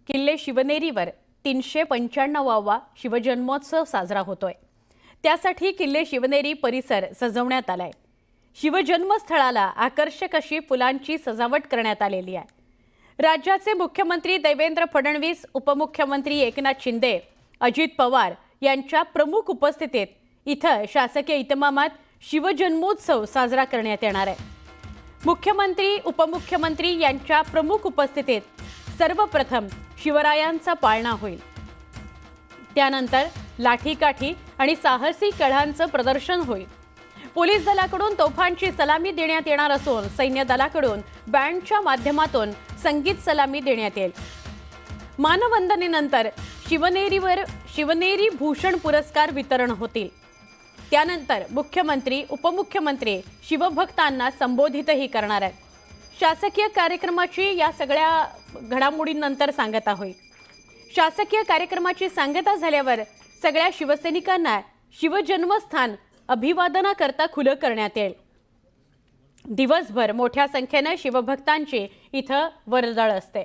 किल्ले शिवनेरीवर 395वा शिवजन्मोत्सव साजरा होतोय। त्यासाठी किल्ले शिवनेरी परिसर सजवण्यात आलाय। शिवजन्मस्थळाला आकर्षक अशी फुलांची सजावट करण्यात आलेली आहे। राज्याचे मुख्यमंत्री देवेंद्र फडणवीस, उपमुख्यमंत्री एकनाथ शिंदे, अजित पवार यांच्या प्रमुख उपस्थितीत इथं शासकीय इतमामात शिवजन्मोत्सव साजरा करण्यात येणार आहे। मुख्यमंत्री, उपमुख्यमंत्री यांच्या प्रमुख उपस्थितीत सर्वप्रथम शिवरायांचा पाळणा होईल। त्यानंतर लाठीकाठी आणि साहसी कढांचं प्रदर्शन होईल। पोलीस दलाकडून तोफांची सलामी देण्यात येणार असून सैन्य दलाकडून बँडच्या माध्यमातून संगीत सलामी देण्यात येईल। मानवंदनेनंतर शिवनेरीवर शिवनेरी भूषण पुरस्कार वितरण होतील। त्यानंतर मुख्यमंत्री, उपमुख्यमंत्री शिवभक्तांना संबोधितही करणार आहेत। शासकीय कार्यक्रमाची या सगळ्या घडामोडींनंतर सांगता होईल। शासकीय कार्यक्रमाची सांगता झाल्यावर सगळ्या शिवसैनिकांना शिवजन्मस्थान अभिवादनाकरता खुलं करण्यात येईल। दिवसभर मोठ्या संख्येने शिवभक्तांची इथं वर्दळ असते।